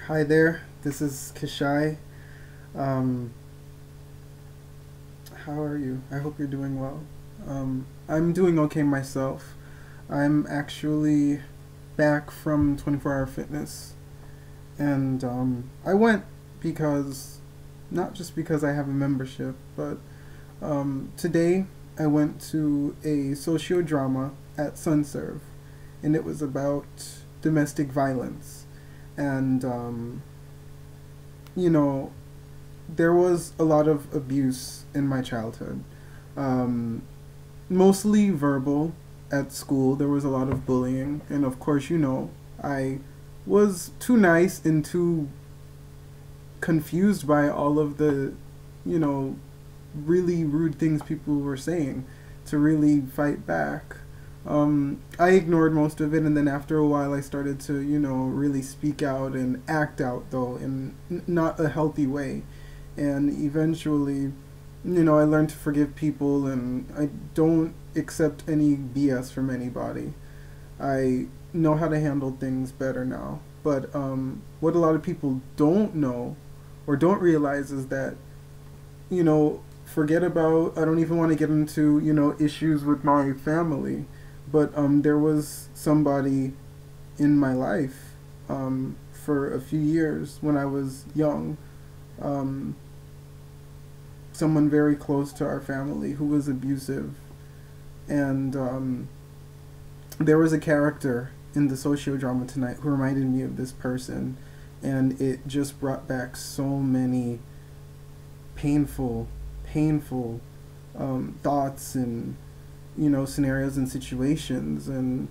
Hi there, this is Kishai. Um, how are you? I hope you're doing well. I'm doing okay myself. I'm actually back from 24 Hour Fitness, and I went because, not just because I have a membership, but today I went to a sociodrama at Sunserve, and it was about domestic violence. And you know, there was a lot of abuse in my childhood. Um, Mostly verbal at school. There was a lot of bullying. And of course, I was too nice and too confused by all of the, you know, really rude things people were saying to really fight back. I ignored most of it, and then after a while, I started to, really speak out and act out, though, in not a healthy way. And eventually, I learned to forgive people, and I don't accept any BS from anybody. I know how to handle things better now. But what a lot of people don't know or don't realize is that, forget about, I don't even want to get into, issues with my family, but there was somebody in my life for a few years when I was young, um, someone very close to our family who was abusive. And there was a character in the sociodrama tonight who reminded me of this person, and it just brought back so many painful thoughts and scenarios and situations. And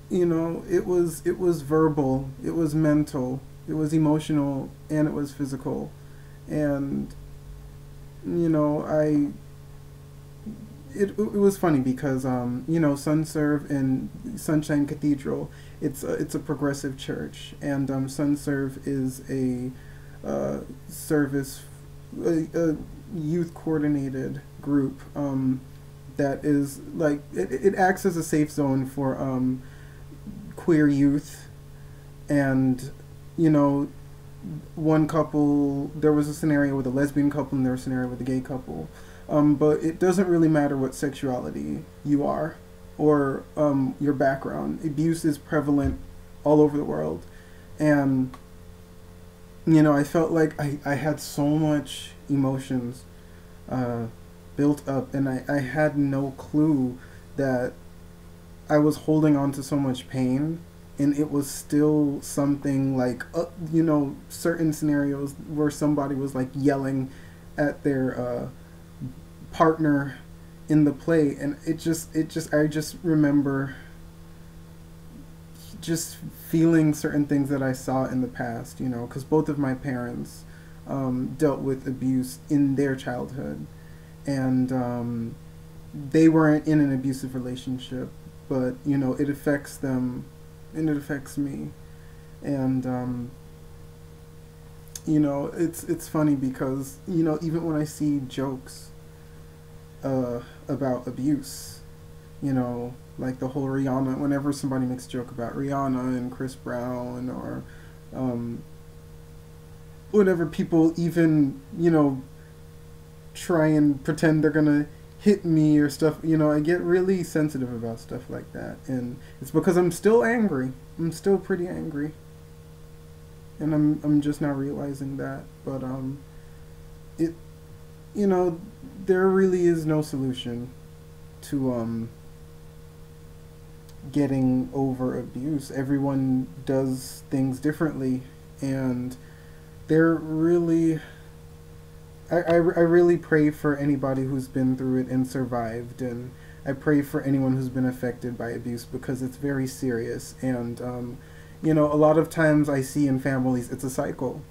it was verbal, it was mental, it was emotional, and it was physical. And I it was funny because Sunserve and Sunshine Cathedral, it's a progressive church. And Sunserve is a service, a youth coordinated group that is like, it acts as a safe zone for queer youth. And one couple, there was a scenario with a lesbian couple, and there was a scenario with a gay couple. But it doesn't really matter what sexuality you are or your background. Abuse is prevalent all over the world. And I felt like I had so much emotions built up, and I had no clue that I was holding on to so much pain. And it was still something like, certain scenarios where somebody was like yelling at their partner in the play. And I just remember just feeling certain things that I saw in the past, because both of my parents dealt with abuse in their childhood. And they weren't in an abusive relationship, but, it affects them and it affects me. And it's funny because even when I see jokes about abuse, like the whole Rihanna, whenever somebody makes a joke about Rihanna and Chris Brown, or whenever people even try and pretend they're gonna hit me or stuff, I get really sensitive about stuff like that. And it's because I'm still angry. I'm still pretty angry. And I'm just now realizing that. But it there really is no solution to getting over abuse. Everyone does things differently, and they're really, I really pray for anybody who's been through it and survived, and I pray for anyone who's been affected by abuse, because it's very serious. And a lot of times I see in families it's a cycle.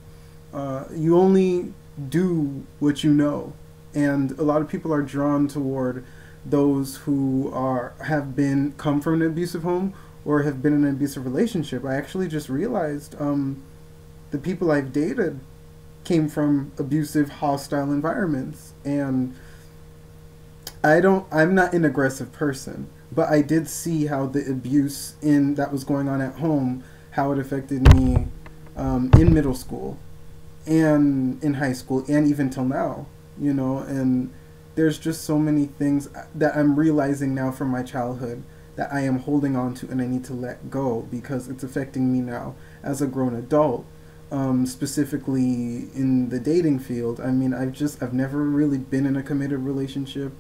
You only do what you know, and a lot of people are drawn toward those who come from an abusive home or have been in an abusive relationship. I actually just realized the people I've dated came from abusive, hostile environments. And I'm not an aggressive person, but I did see how the abuse that was going on at home, how it affected me in middle school and in high school and even till now, and there's just so many things that I'm realizing now from my childhood that I am holding on to and I need to let go because it's affecting me now as a grown adult. Specifically in the dating field. I mean, I've never really been in a committed relationship.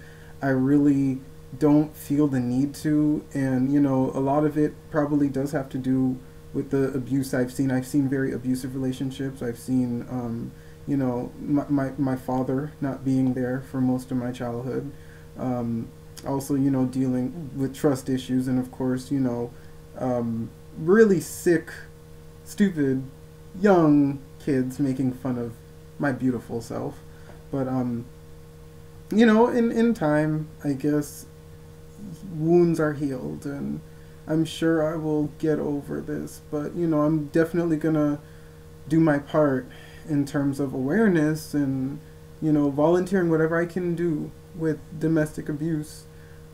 I really don't feel the need to, and a lot of it probably does have to do with the abuse I've seen. I've seen very abusive relationships. I've seen, my father not being there for most of my childhood. Also, dealing with trust issues, and of course, really sick, stupid, young kids making fun of my beautiful self. But, in time, I guess wounds are healed, and I'm sure I will get over this. But, I'm definitely gonna do my part in terms of awareness and, volunteering whatever I can do with domestic abuse.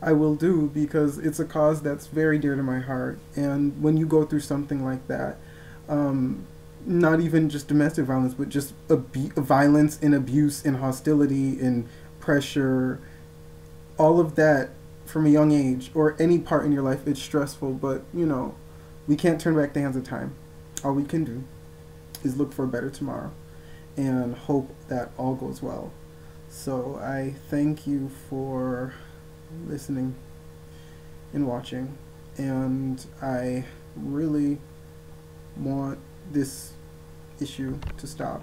I will do because it's a cause that's very dear to my heart. And when you go through something like that, not even just domestic violence, but just violence and abuse and hostility and pressure, all of that from a young age or any part in your life, it's stressful. But, we can't turn back the hands of time. All we can do is look for a better tomorrow and hope that all goes well. So I thank you for listening and watching, and I really want this issue to stop.